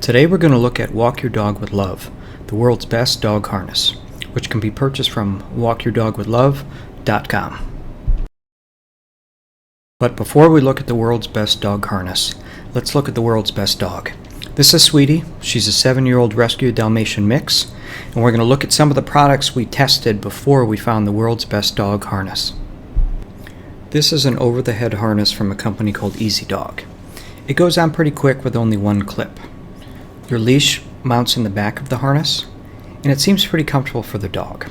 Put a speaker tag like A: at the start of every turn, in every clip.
A: Today we're going to look at Walk Your Dog with Love, the world's best dog harness, which can be purchased from walkyourdogwithlove.com. But before we look at the world's best dog harness, let's look at the world's best dog. This is Sweetie. She's a 7-year-old rescue Dalmatian mix, and we're going to look at some of the products we tested before we found the world's best dog harness. This is an over-the-head harness from a company called Easy Dog. It goes on pretty quick with only one clip. Your leash mounts in the back of the harness, and it seems pretty comfortable for the dog.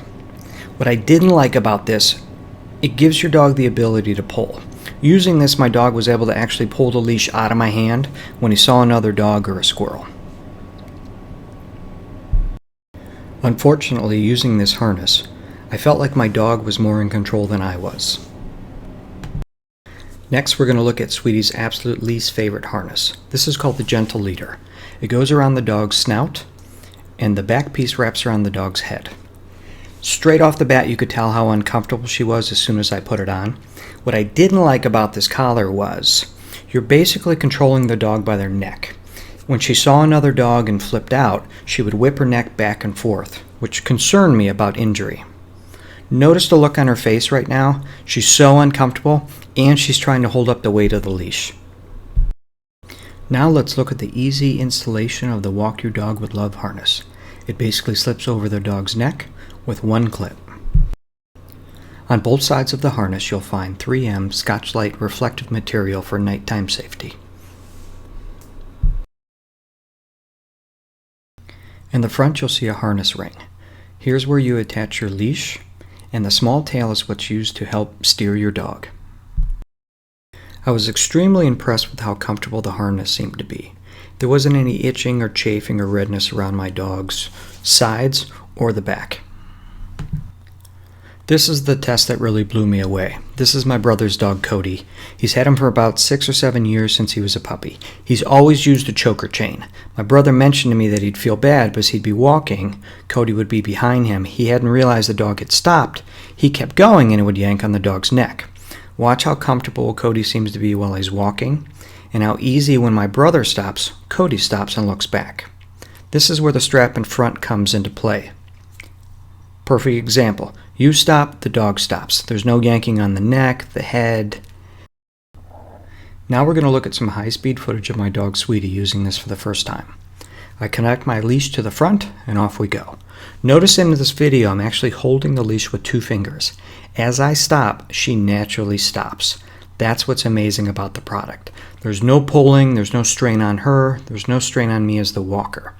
A: What I didn't like about this, it gives your dog the ability to pull. Using this, my dog was able to actually pull the leash out of my hand when he saw another dog or a squirrel. Unfortunately, using this harness, I felt like my dog was more in control than I was. Next, we're going to look at Sweetie's absolute least favorite harness. This is called the Gentle Leader. It goes around the dog's snout, and the back piece wraps around the dog's head. Straight off the bat, you could tell how uncomfortable she was as soon as I put it on. What I didn't like about this collar was, you're basically controlling the dog by their neck. When she saw another dog and flipped out, she would whip her neck back and forth, which concerned me about injury. Notice the look on her face right now. She's so uncomfortable, and she's trying to hold up the weight of the leash. Now let's look at the easy installation of the Walk Your Dog with Love harness. It basically slips over the dog's neck with one clip. On both sides of the harness you'll find 3M Scotch-Lite reflective material for nighttime safety. In the front you'll see a harness ring. Here's where you attach your leash, and the small tail is what's used to help steer your dog. I was extremely impressed with how comfortable the harness seemed to be. There wasn't any itching or chafing or redness around my dog's sides or the back. This is the test that really blew me away. This is my brother's dog, Cody. He's had him for about 6 or 7 years since he was a puppy. He's always used a choker chain. My brother mentioned to me that he'd feel bad because he'd be walking. Cody would be behind him. He hadn't realized the dog had stopped. He kept going and it would yank on the dog's neck. Watch how comfortable Cody seems to be while he's walking, and how easy when my brother stops, Cody stops and looks back. This is where the strap in front comes into play. Perfect example. You stop, the dog stops. There's no yanking on the neck, the head. Now we're going to look at some high-speed footage of my dog Sweetie using this for the first time. I connect my leash to the front, and off we go. Notice in this video I'm actually holding the leash with 2 fingers. As I stop, she naturally stops. That's what's amazing about the product. There's no pulling, there's no strain on her, there's no strain on me as the walker.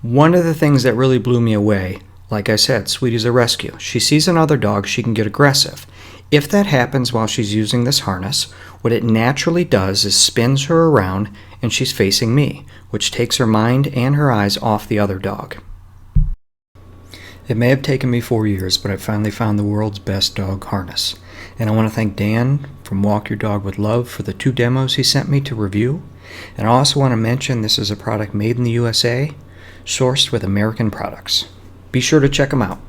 A: One of the things that really blew me away, like I said, Sweetie's a rescue. She sees another dog, she can get aggressive. If that happens while she's using this harness, what it naturally does is spins her around and she's facing me, which takes her mind and her eyes off the other dog. It may have taken me 4 years, but I finally found the world's best dog harness. And I want to thank Dan from Walk Your Dog with Love for the 2 demos he sent me to review. And I also want to mention this is a product made in the USA, sourced with American products. Be sure to check them out.